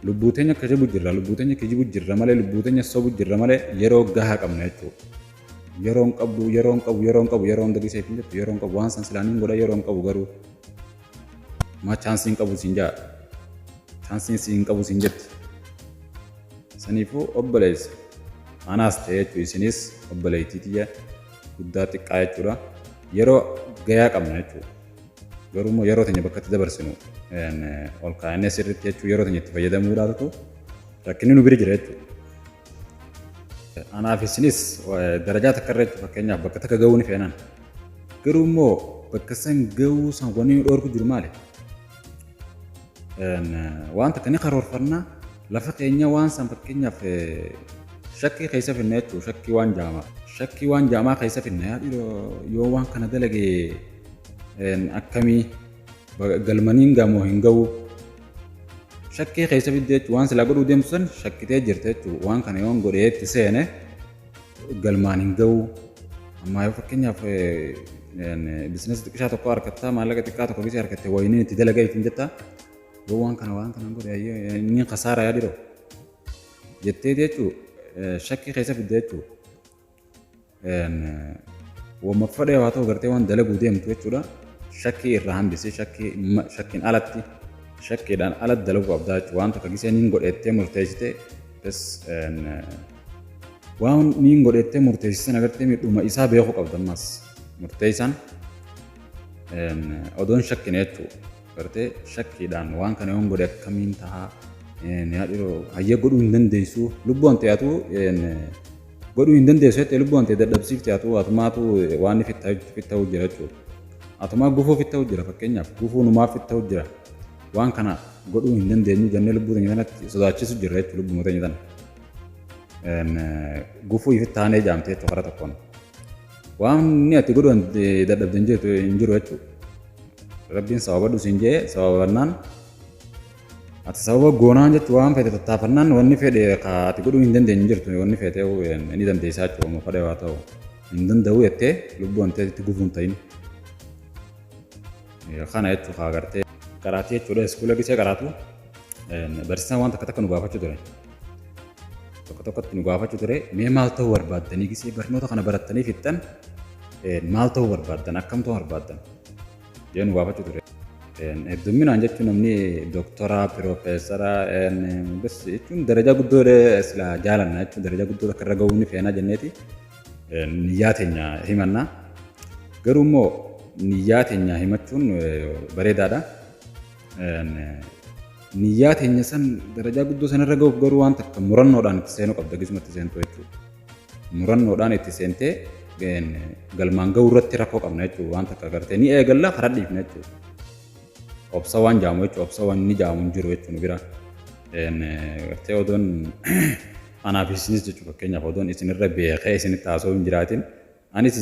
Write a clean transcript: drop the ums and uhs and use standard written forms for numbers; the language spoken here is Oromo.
lubbuuteenya kijibu jirra lubbuuteenya kijibu jirra malee lubbuuteenya sobu jirra malee yeroo gahaa qabna jechuudha. Yeroon qabu yeroon dagisee fi jettu yeroon qabu waan san silaaniin godha yeroon qabu garuu maa chaansiin qabu siin jaa chaansiin siin qabu siin jetti. Saniifuu obboleessa anaas ta'e jechuudha isinis obboleettii tiyya guddaa xiqqaa jechuudha yeroo gayaa qabna jechuudha. Garuu yeroo teenya bakka itti dabarsinu ol kaa'annee sirriitti jechuudha yeroo teenya itti fayyadamuudhaatu rakkinni nu bira jira jechuudha. Anaaf isinis darajaa takka irra jechuudha fakkeenyaaf bakka takka gahuu ni feenan. Garuu immoo bakka san gahuu san wanni dhoorku jiru maali? Waan takka ni karoorfannaa lafa keenya waan san fakkeenyaaf shakkii keessa finna jechuudha shakkii waan jaamaa. Shakkii waan jaamaa keessa finna yoo waan kana dalagee akkamii galmaniin gamoo hin gahu shakkii keessa fidde jechuudha waan silaa godhuu deemtu san shakkitee jirte jechuudha waan kana yoon godhee itti seene galmaan hin gahu ammaa yoo fakkeenyaaf biizinesi xiqqishaa tokko harkattaa maallaqa xiqqaa tokko gisee harkattee wayiniin itti dalagaa ittiin jettaa yoo waan kana godhee inni kasaaraa yaadiro jettee jechuudha shakkii keessa fidde jechuudha. Wamma fadhee waa ta'u gartee waan dalaguu deemtu jechuudha. Shakkii irraa hambisee shakkiin alatti shakkiidhaan alatti dalaguu qabdaa jechuudha. Waan tokko gisee niin godhettee murteessitee waan niin godhettee murteessisan agartee miidhuma isaa beekuu qabda ammas murteessan odoon shakkine jechuudha. Gartee shakkiidhaan waan kana yoon godhe akkamiin tahaa hayya godhuu hin dandeessu lubbuun ta'atu godhuu hin dandeessu jettee lubbuun ta'e dadhabsiifte atu atumaatu waan fitta'u jira jechuudha. Atumaa gufuu fitta'u jira fakkeenyaaf gufuu numaaf fitta'u jira waan kana godhuu hin dandeenyu jennee lubbuu teenya sanatti sodaachisu jirra jechuudha lubbuu teenya sana. Gufuu ifittaanee jaamte jechuudha karaa tokkoon. Waan inni ati godhuun dadhabde hin jiru jechuudha. Rabbiin sababa godhu siin jee sababannaan ati sababa goonaan jechuudha waan fedhe tattaafannaan wanni fedhe ati godhuu hin dandeenyu jirtu wanni fedhe ni dandeessaa jechuudha fedhe waa ta'u hin danda'u jettee lubbuun ta'etti gufuun ta'in. Kana jechuudha agartee karaatii jechuudha iskuula gisee karaatu barsiisaan waan takka nu gaafachuu ture. Tokko tokkotti nu gaafachuu ture mee maal ta'uu barbaaddanii gisee barnoota kana barattanii fixxan maal ta'uu barbaaddan akkam ta'uu barbaaddan jee nu gaafachuu ture. Hedduminaan jechuun namni dooktoraa, piroofeesaraa jechuun darajaa guddoo sila jaalanna jechuun darajaa guddoo akka irra gahuu ni feenaa jenneeti niyyaa teenya himannaa. Garuu immoo niyyaa teenya himachuun bareedaadha. Niyyaa teenya san darajaa guddoo sanarra gahuuf garuu waan takka murannoodhaan itti seenuu qabda gisumatti seentu jechuudha. Murannoodhaan itti seentee galmaan gahuu irratti rakkoo qabna jechuudha waan takka agartee ni eegalla karaa dhiifna jechuudha. Obsa waan jaamu jechuudha obsa waan inni jaamu hin jiru jechuudha bira. Gartee odoon anaaf isinis jechuudha fakkeenyaaf odoon isinirra beekee isinitti haasa'uu hin jiraatin anis